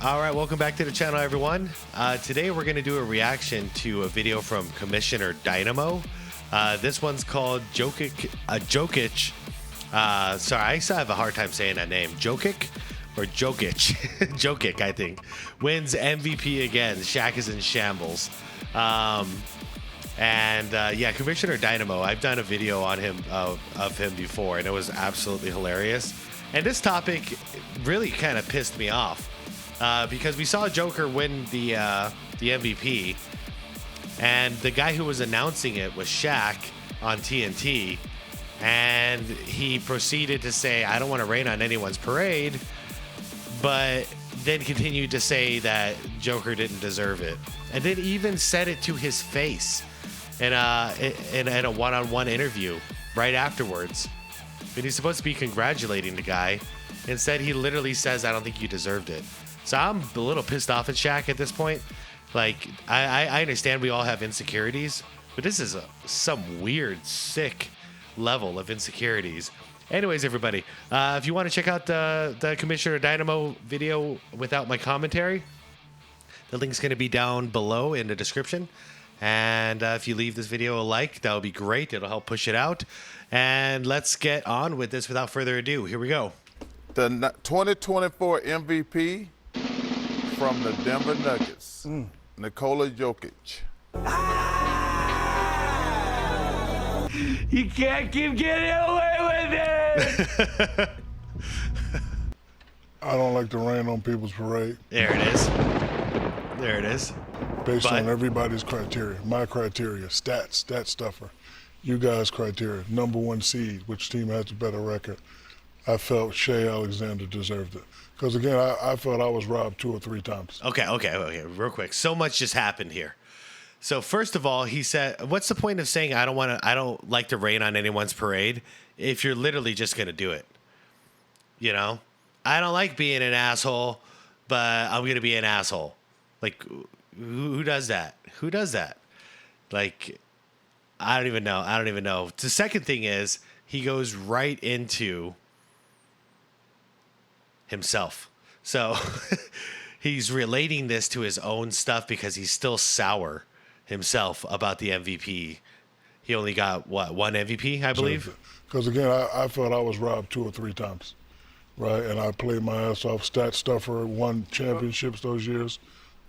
All right, welcome back to the channel, everyone. Today we're going to do a reaction to a video from Commissioner Dynamo. This one's called Jokic. Sorry, I still have a hard time saying that name. Jokic or Jokic? Jokic, I think. Wins MVP again. Shaq is in shambles. Yeah, Commissioner Dynamo. I've done a video on him of him before, and it was absolutely hilarious. And this topic really kind of pissed me off. Because we saw Joker win the MVP, and the guy who was announcing it was Shaq on TNT, and he proceeded to say, "I don't want to rain on anyone's parade," but then continued to say that Joker didn't deserve it, and then even said it to his face in a one-on-one interview right afterwards. And he's supposed to be congratulating the guy. Instead, he literally says, "I don't think you deserved it." So I'm a little pissed off at Shaq at this point. Like, I understand we all have insecurities, but this is some weird, sick level of insecurities. Anyways, everybody, if you want to check out the Commissioner Dynamo video without my commentary, the link's going to be down below in the description. And if you leave this video a like, that would be great. It'll help push it out. And let's get on with this without further ado. Here we go. The 2024 MVP from the Denver Nuggets, Nikola Jokic. You can't keep getting away with it. I don't like to rain on people's parade. There it is. There it is. Based on everybody's criteria. My criteria, stat stuffer. You guys' criteria, number 1 seed, which team has a better record. I felt Shai Alexander deserved it. Because again, I felt I was robbed 2 or 3 times. Okay. Real quick. So much just happened here. So first of all, he said, "What's the point of saying I don't like to rain on anyone's parade if you're literally just gonna do it? You know, I don't like being an asshole, but I'm gonna be an asshole. Like, who does that? Who does that? Like, I don't even know. The second thing is he goes right into himself. So he's relating this to his own stuff because he's still sour himself about the MVP. He only got, what, 1 MVP, I believe? Because again, I felt I was robbed 2 or 3 times, right? And I played my ass off, stat stuffer, won championships those years.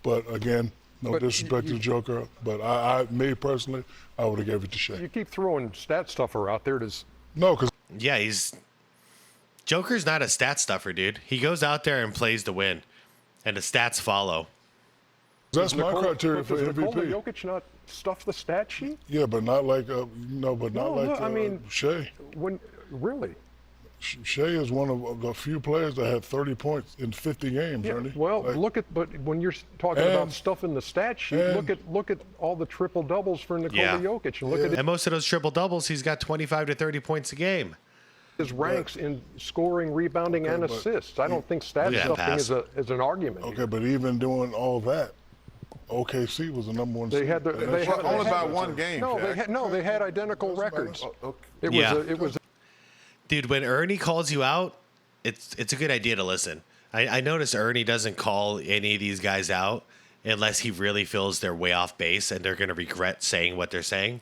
But again, no disrespect to the Joker, but me personally, I would have gave it to Shaq. You keep throwing stat stuffer out there. No, because... Yeah, Joker's not a stat stuffer, dude. He goes out there and plays to win, and the stats follow. That's my criteria for MVP. Does Nikola Jokic not stuff the stat sheet? Yeah, but not like Shai. Really? Shai is one of the few players that had 30 points in 50 games, Yeah, Ernie. well, but when you're talking about stuff in the stat sheet, look at all the triple doubles for Nikola Jokic, and look at and most of those triple doubles, he's got 25 to 30 points a game. His ranks in scoring, rebounding, and assists. I don't think stat stuffing is an argument. Okay, but even doing all that, OKC was the number 1 seed. They had Only by 1 game. No, they had identical records. It was. Dude, when Ernie calls you out, it's a good idea to listen. I notice Ernie doesn't call any of these guys out unless he really feels they're way off base and they're going to regret saying what they're saying.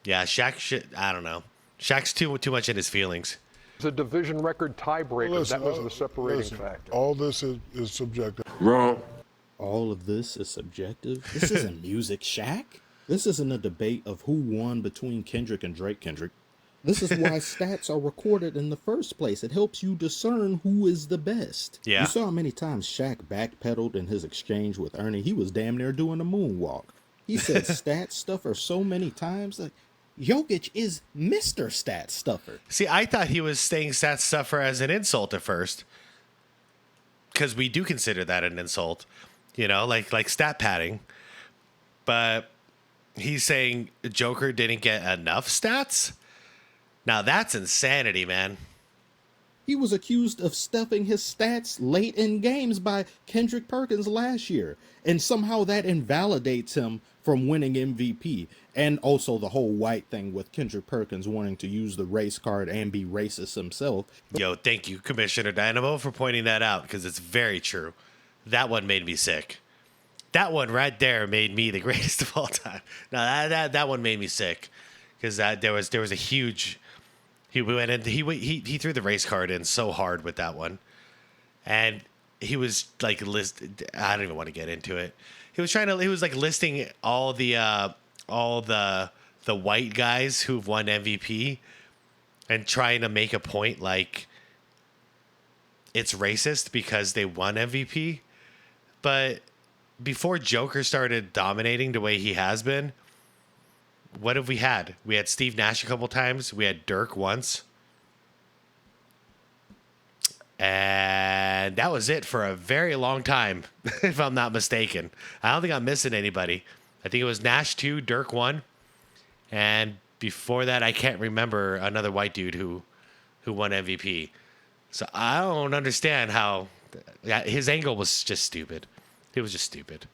Yeah, Shaq, I don't know. Shaq's too much in his feelings. It's a division record tiebreaker. That was the separating factor. All this is subjective. Wrong. All of this is subjective. This isn't music, Shaq. This isn't a debate of who won between Kendrick and Drake. This is why stats are recorded in the first place. It helps you discern who is the best. Yeah. You saw how many times Shaq backpedaled in his exchange with Ernie. He was damn near doing a moonwalk. He said stat stuffer so many times. Like, Jokic is Mr. Stat Stuffer. See, I thought he was saying stat stuffer as an insult at first, because we do consider that an insult, you know, like stat padding. But he's saying Joker didn't get enough stats? Now that's insanity, man. He was accused of stuffing his stats late in games by Kendrick Perkins last year, and somehow that invalidates him from winning MVP. And also the whole white thing with Kendrick Perkins wanting to use the race card and be racist himself. Yo, thank you, Commissioner Dynamo, for pointing that out, because it's very true. That one made me sick. That one right there made me the greatest of all time. No, that one made me sick because there was a huge. He went in. He threw the race card in so hard with that one, and he was like I don't even want to get into it. He was like listing all the white guys who've won MVP, and trying to make a point like it's racist because they won MVP, but before Joker started dominating the way he has been, what have we had? We had Steve Nash a couple times. We had Dirk once. And that was it for a very long time, if I'm not mistaken. I don't think I'm missing anybody. I think it was Nash 2, Dirk 1. And before that, I can't remember another white dude who won MVP. So I don't understand how his angle was just stupid. It was just stupid.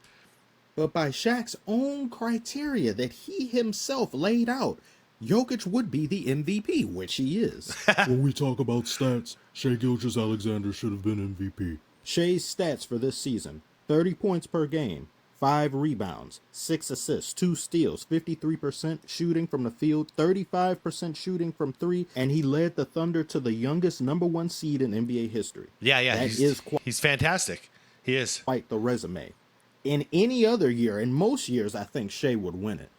But by Shaq's own criteria that he himself laid out, Jokic would be the MVP, which he is. When we talk about stats, Shai Gilgeous-Alexander should have been MVP. Shai's stats for this season: 30 points per game, 5 rebounds, 6 assists, 2 steals, 53% shooting from the field, 35% shooting from 3, and he led the Thunder to the youngest number 1 seed in NBA history. Yeah. He's fantastic. He is. Quite the resume. In any other year, in most years, I think Shai would win it.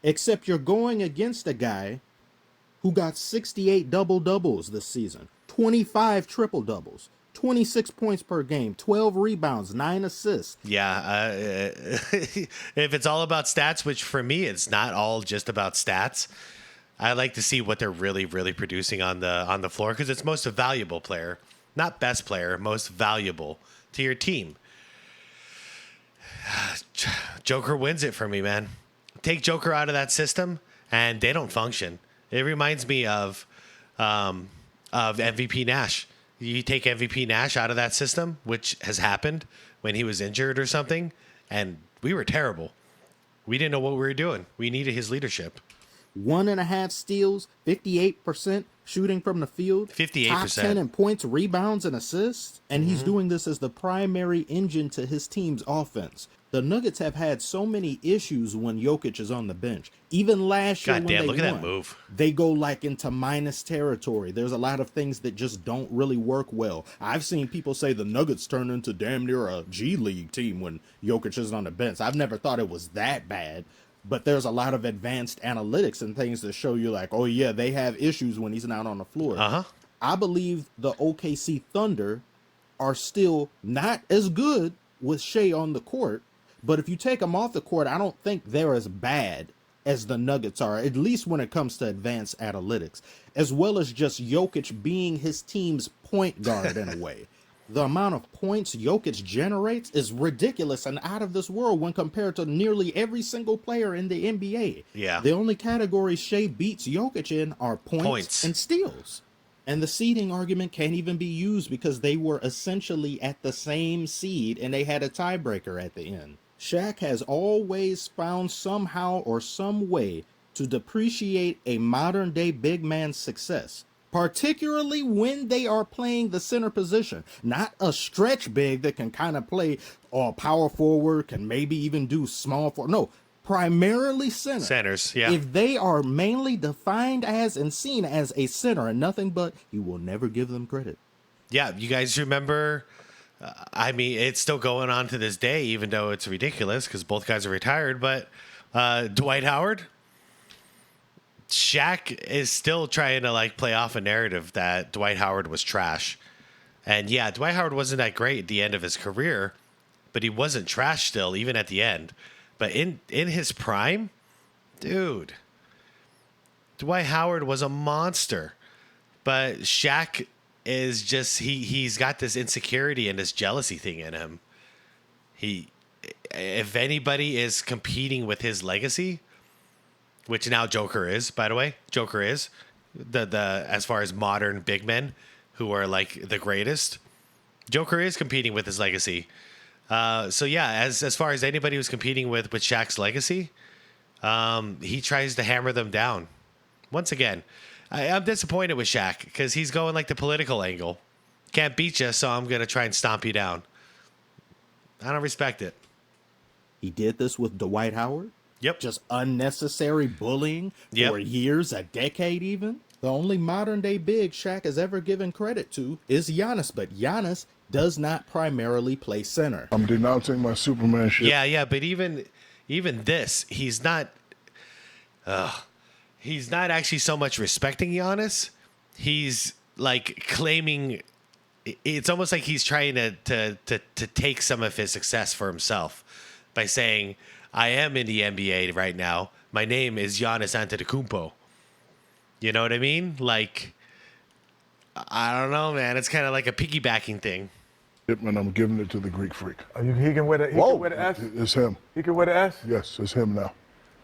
Except you're going against a guy who got 68 double-doubles this season, 25 triple-doubles, 26 points per game, 12 rebounds, 9 assists. Yeah, if it's all about stats, which for me, it's not all just about stats. I like to see what they're really, really producing on the floor because it's most valuable player, not best player, most valuable to your team. Joker wins it for me, man. Take Joker out of that system, and they don't function. It reminds me of MVP Nash. You take MVP Nash out of that system, which has happened when he was injured or something, and we were terrible. We didn't know what we were doing. We needed his leadership. 1.5 steals, 58% shooting from the field, 58%. top 10 in points, rebounds, and assists. And he's doing this as the primary engine to his team's offense. The Nuggets have had so many issues when Jokic is on the bench. Even last year when they look won, at that move. they go like into minus territory. There's a lot of things that just don't really work well. I've seen people say the Nuggets turn into damn near a G League team when Jokic is on the bench. I've never thought it was that bad. But there's a lot of advanced analytics and things that show you like, oh, yeah, they have issues when he's not on the floor. I believe the OKC Thunder are still not as good with Shai on the court. But if you take him off the court, I don't think they're as bad as the Nuggets are, at least when it comes to advanced analytics, as well as just Jokic being his team's point guard in a way. The amount of points Jokic generates is ridiculous and out of this world when compared to nearly every single player in the NBA. Yeah. The only categories Shai beats Jokic in are points and steals. And the seeding argument can't even be used because they were essentially at the same seed and they had a tiebreaker at the end. Shaq has always found somehow or some way to depreciate a modern-day big man's success, particularly when they are playing the center position. Not a stretch big that can kind of play power forward, can maybe even do small forward. No, primarily center. Centers, yeah. If they are mainly defined as and seen as a center and nothing but, you will never give them credit. Yeah, you guys remember... I mean, it's still going on to this day, even though it's ridiculous because both guys are retired. But Dwight Howard, Shaq is still trying to like play off a narrative that Dwight Howard was trash. And yeah, Dwight Howard wasn't that great at the end of his career, but he wasn't trash still, even at the end. But in his prime, dude, Dwight Howard was a monster. But Shaq is just he's got this insecurity and this jealousy thing in him. If anybody is competing with his legacy, which now Joker is, by the way, Joker is the as far as modern big men who are like the greatest, Joker is competing with his legacy. So yeah, as far as anybody who's competing with Shaq's legacy, he tries to hammer them down. Once again, I'm disappointed with Shaq because he's going like the political angle. Can't beat you, so I'm going to try and stomp you down. I don't respect it. He did this with Dwight Howard. Yep. Just unnecessary bullying for years, a decade even. The only modern day big Shaq has ever given credit to is Giannis, but Giannis does not primarily play center. I'm denouncing my Superman shit. Yeah, but even this, he's not actually so much respecting Giannis. He's like claiming, it's almost like he's trying to take some of his success for himself by saying, I am in the NBA right now. My name is Giannis Antetokounmpo. You know what I mean? Like, I don't know, man. It's kind of like a piggybacking thing. And I'm giving it to the Greek freak. He can wear the, can wear the S? It's him. He can wear the S? Yes, it's him now.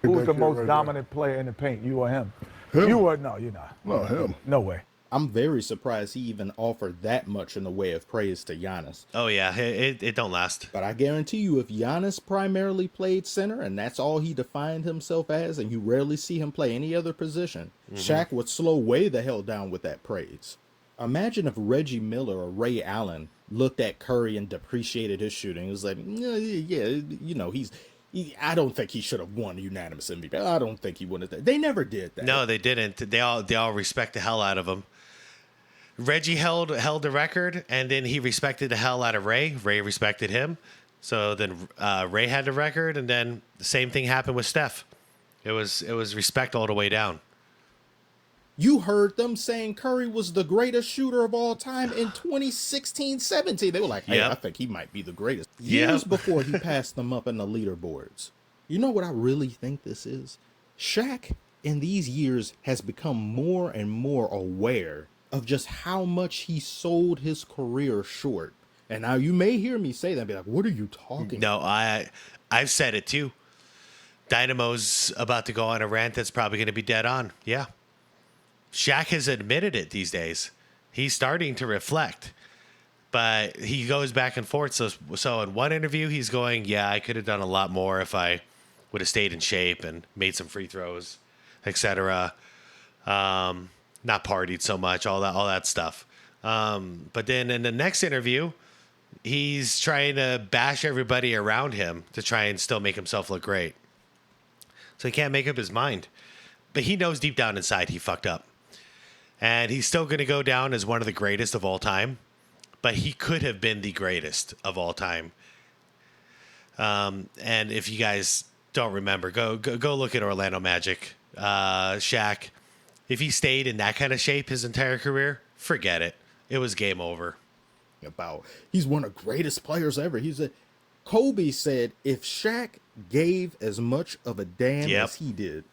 Who's the most dominant player in the paint, you or him? Him. You or no, you're not. No, him. No way. I'm very surprised he even offered that much in the way of praise to Giannis. Oh, yeah. It don't last. But I guarantee you, if Giannis primarily played center and that's all he defined himself as, and you rarely see him play any other position, Shaq would slow way the hell down with that praise. Imagine if Reggie Miller or Ray Allen looked at Curry and depreciated his shooting. It was like, I don't think he should have won unanimous MVP. I don't think he would have. They never did that. No, they didn't. They all respect the hell out of him. Reggie held the record, and then he respected the hell out of Ray. Ray respected him. So then Ray had the record, and then the same thing happened with Steph. It was respect all the way down. You heard them saying Curry was the greatest shooter of all time in 2016-17. They were like, hey, I think he might be the greatest. Years before he passed them up in the leaderboards. You know what I really think this is? Shaq, in these years, has become more and more aware of just how much he sold his career short. And now you may hear me say that and be like, what are you talking about? No, I've said it too. Dynamo's about to go on a rant that's probably going to be dead on. Yeah. Shaq has admitted it these days. He's starting to reflect. But he goes back and forth. So in one interview, he's going, yeah, I could have done a lot more if I would have stayed in shape and made some free throws, etc. Not partied so much, all that stuff. But then in the next interview, he's trying to bash everybody around him to try and still make himself look great. So he can't make up his mind. But he knows deep down inside he fucked up. And he's still going to go down as one of the greatest of all time. But he could have been the greatest of all time. And if you guys don't remember, go look at Orlando Magic. Shaq, if he stayed in that kind of shape his entire career, forget it. It was game over. He's one of the greatest players ever. Kobe said if Shaq gave as much of a damn as he did,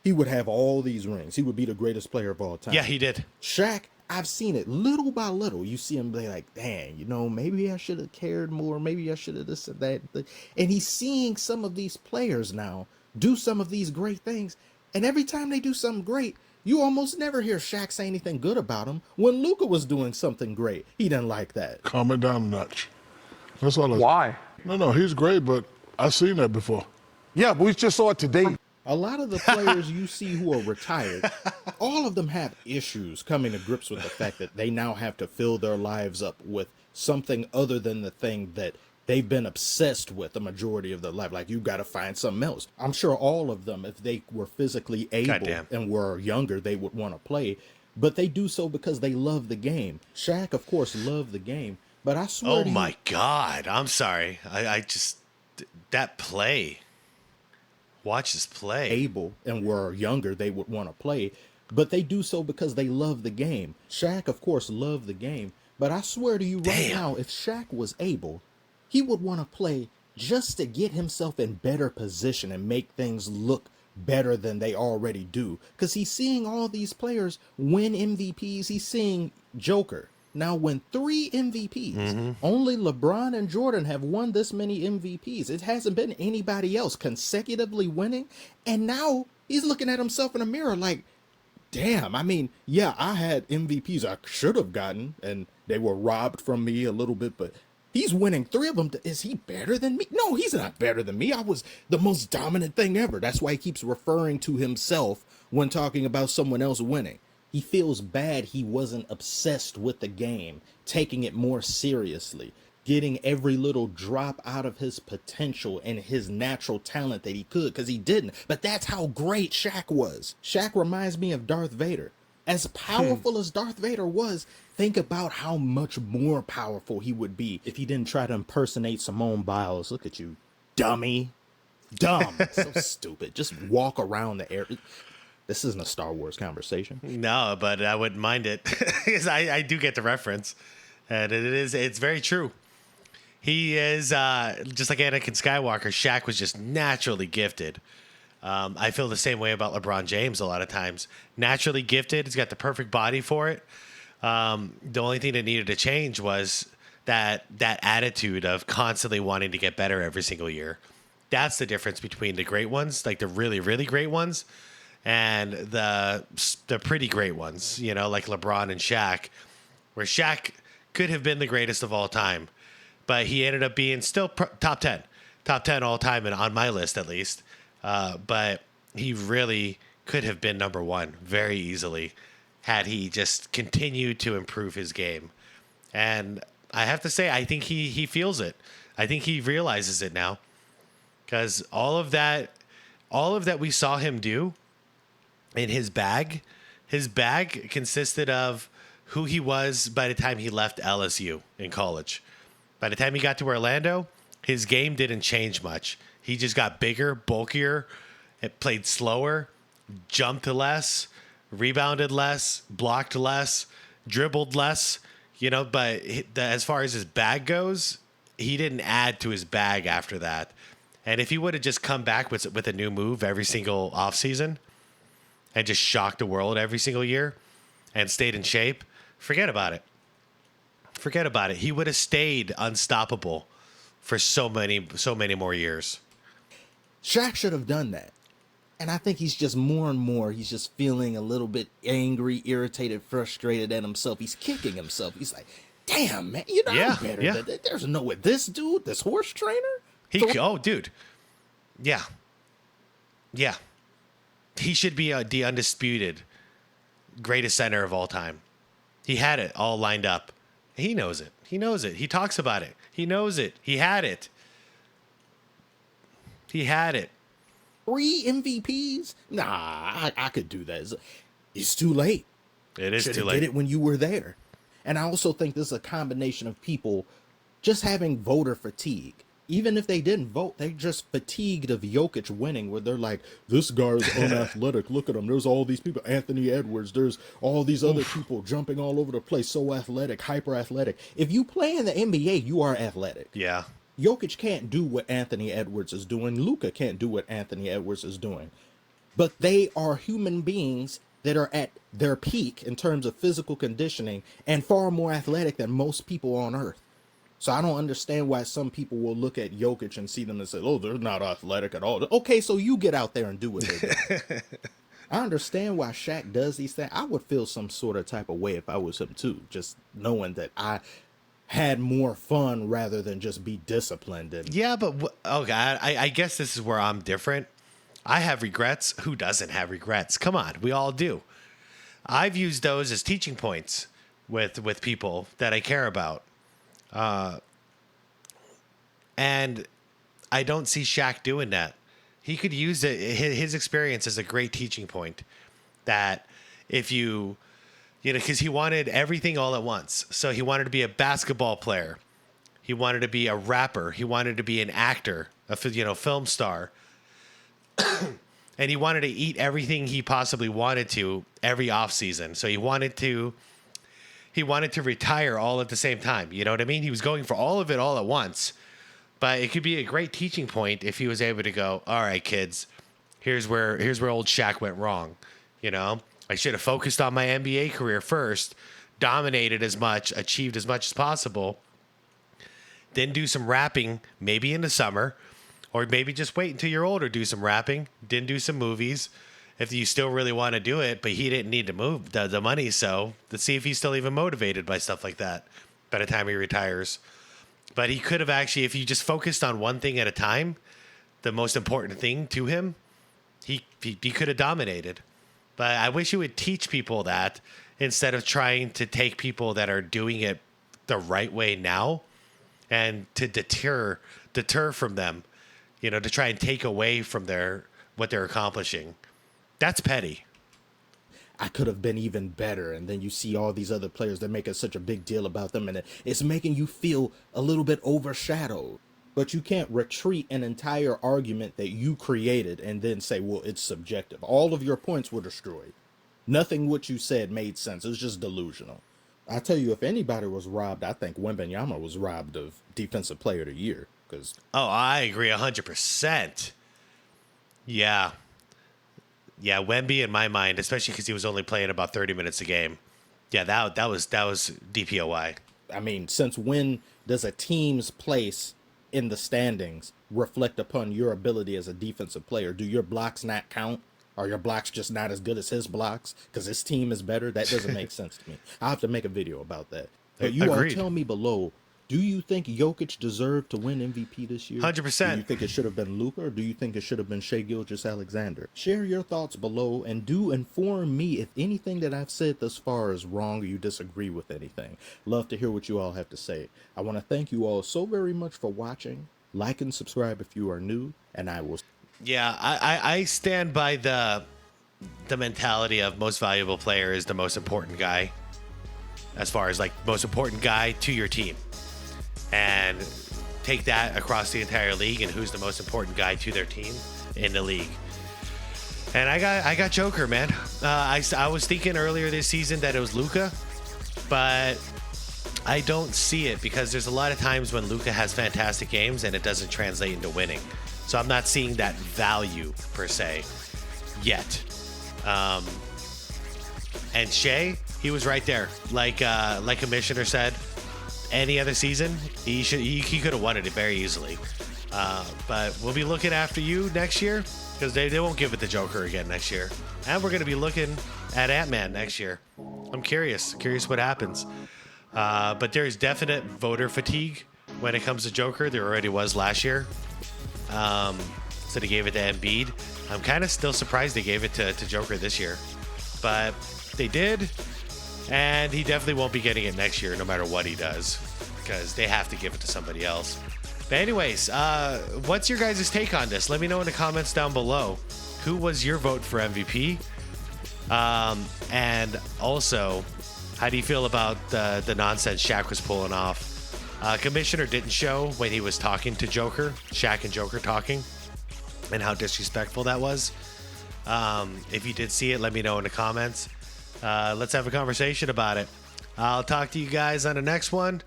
he would have all these rings. He would be the greatest player of all time. Yeah, he did. Shaq, I've seen it little by little. You see him be like, dang, maybe I should have cared more. Maybe I should have this and that. And he's seeing some of these players now do some of these great things. And every time they do something great, you almost never hear Shaq say anything good about him. When Luka was doing something great, he didn't like that. Calm it down a notch. That's all. Why? No, he's great, but I've seen that before. Yeah, but we just saw it today. A lot of the players you see who are retired, all of them have issues coming to grips with the fact that they now have to fill their lives up with something other than the thing that they've been obsessed with the majority of their life. Like, you got to find something else. I'm sure all of them, if they were physically able and were younger, they would want to play. But they do so because they love the game. Shaq, of course, loved the game. But I swear Oh, my God. I'm sorry. I just... That play... Watch this play. Able and were younger, they would want to play, but they do so because they love the game. Shaq, of course, loved the game, but I swear to you right now, if Shaq was able, he would want to play just to get himself in better position and make things look better than they already do. Because he's seeing all these players win MVPs. He's seeing Joker now win 3 MVPs. Only LeBron and Jordan have won this many MVPs. It hasn't been anybody else consecutively winning. And now he's looking at himself in the mirror like, damn, I mean, yeah, I had MVPs I should have gotten, and they were robbed from me a little bit, but he's winning 3 of them. Is he better than me? No, he's not better than me. I was the most dominant thing ever. That's why he keeps referring to himself when talking about someone else winning. He feels bad he wasn't obsessed with the game, taking it more seriously. getting every little drop out of his potential and his natural talent that he could, because he didn't. But that's how great Shaq was. Shaq reminds me of Darth Vader. As powerful as Darth Vader was, think about how much more powerful he would be if he didn't try to impersonate Simone Biles. Look at you, dummy. Dumb. So stupid. Just walk around the air. This isn't a Star Wars conversation. No, but I wouldn't mind it because I do get the reference, and it's very true. He is just like Anakin Skywalker. Shaq was just naturally gifted. I feel the same way about LeBron James a lot of times. Naturally gifted. He's got the perfect body for it. The only thing that needed to change was that attitude of constantly wanting to get better every single year. That's the difference between the great ones, like the really, really great ones, and the pretty great ones, you know, like LeBron and Shaq, where Shaq could have been the greatest of all time, but he ended up being still top 10 all time, and on my list at least. But he really could have been number one very easily had he just continued to improve his game. And I have to say, I think he feels it. I think he realizes it now, because all of that we saw him do in his bag consisted of who he was by the time he left LSU in college. By the time he got to Orlando, his game didn't change much. He just got bigger, bulkier, it played slower, jumped less, rebounded less, blocked less, dribbled less, you know, but as far as his bag goes, he didn't add to his bag after that. And if he would have just come back with a new move every single offseason and just shocked the world every single year and stayed in shape, forget about it. Forget about it. He would have stayed unstoppable for so many more years. Shaq should have done that. And I think he's just more and more, he's just feeling a little bit angry, irritated, frustrated at himself. He's kicking himself. He's like, damn, man, you know, I'm better than there's no way this dude, this horse trainer. Oh, dude. Yeah. He should be the undisputed greatest center of all time. He had it all lined up. He knows it. He talks about it. He knows it. He had it. 3 MVPs? Nah, I could do that. It's too late. It is Should've too late. did it when you were there. And I also think this is a combination of people just having voter fatigue. Even if they didn't vote, they just fatigued of Jokic winning, where they're like, this guy's unathletic. Look at him. There's all these people. Anthony Edwards. There's all these other people jumping all over the place. So athletic, hyper athletic. If you play in the NBA, you are athletic. Yeah. Jokic can't do what Anthony Edwards is doing. Luka can't do what Anthony Edwards is doing. But they are human beings that are at their peak in terms of physical conditioning and far more athletic than most people on earth. So I don't understand why some people will look at Jokic and see them and say, oh, they're not athletic at all. Okay, so you get out there and do what they do. I understand why Shaq does these things. I would feel some sort of type of way if I was him too, just knowing that I had more fun rather than just be disciplined. And yeah, but I guess this is where I'm different. I have regrets. Who doesn't have regrets? Come on, we all do. I've used those as teaching points with people that I care about. And I don't see Shaq doing that. He could use his experience as a great teaching point, that if you know, because he wanted everything all at once. So he wanted to be a basketball player. He wanted to be a rapper. He wanted to be an actor, a film star. And he wanted to eat everything he possibly wanted to every offseason. So he wanted to retire all at the same time. You know what I mean? He was going for all of it all at once. But it could be a great teaching point if he was able to go, all right, kids, here's where old Shaq went wrong. You know, I should have focused on my NBA career first, dominated as much, achieved as much as possible, then do some rapping maybe in the summer, or maybe just wait until you're older, do some rapping, then do some movies if you still really want to do it. But he didn't need to move the money, so let's see if he's still even motivated by stuff like that by the time he retires. But he could have actually, if you just focused on one thing at a time, the most important thing to him, he could have dominated. But I wish you would teach people that instead of trying to take people that are doing it the right way now and to deter from them, to try and take away from what they're accomplishing. That's petty. I could have been even better. And then you see all these other players that make such a big deal about them, and it's making you feel a little bit overshadowed. But you can't retreat an entire argument that you created and then say, well, it's subjective. All of your points were destroyed. Nothing what you said made sense. It was just delusional. I tell you, if anybody was robbed, I think Wembanyama was robbed of Defensive Player of the Year. I agree 100%. Yeah. Yeah, Wemby in my mind, especially because he was only playing about 30 minutes a game. Yeah, that was DPOY. I mean, since when does a team's place in the standings reflect upon your ability as a defensive player? Do your blocks not count? Are your blocks just not as good as his blocks because his team is better? That doesn't make sense to me. I'll have to make a video about that. But you all tell me below, do you think Jokic deserved to win MVP this year? 100%. Do you think it should have been Luka, or do you think it should have been Shai Gilgeous-Alexander? Share your thoughts below, and do inform me if anything that I've said thus far is wrong or you disagree with anything. Love to hear what you all have to say. I want to thank you all so very much for watching. Like and subscribe if you are new, and I will... Yeah, I stand by the mentality of most valuable player is the most important guy, as far as like most important guy to your team. And take that across the entire league and who's the most important guy to their team in the league. And I got Joker, man. I was thinking earlier this season that it was Luka, but I don't see it because there's a lot of times when Luka has fantastic games and it doesn't translate into winning. So I'm not seeing that value per se yet. And Shai, he was right there. Like Commissioner said, any other season, he could have won it very easily. But we'll be looking after you next year because they won't give it to Joker again next year. And we're going to be looking at Ant-Man next year. I'm curious what happens. But there's definite voter fatigue when it comes to Joker. There already was last year. So they gave it to Embiid. I'm kind of still surprised they gave it to Joker this year. But they did. And he definitely won't be getting it next year no matter what he does. Because they have to give it to somebody else. But anyways, what's your guys' take on this? Let me know in the comments down below. Who was your vote for MVP? And also, how do you feel about the nonsense Shaq was pulling off? Commissioner didn't show when he was talking to Joker, Shaq and Joker talking, and how disrespectful that was. If you did see it, let me know in the comments. Let's have a conversation about it. I'll talk to you guys on the next one.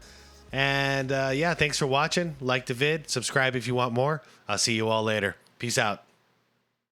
And yeah, thanks for watching. Like the vid, subscribe if you want more. I'll see you all later. Peace out.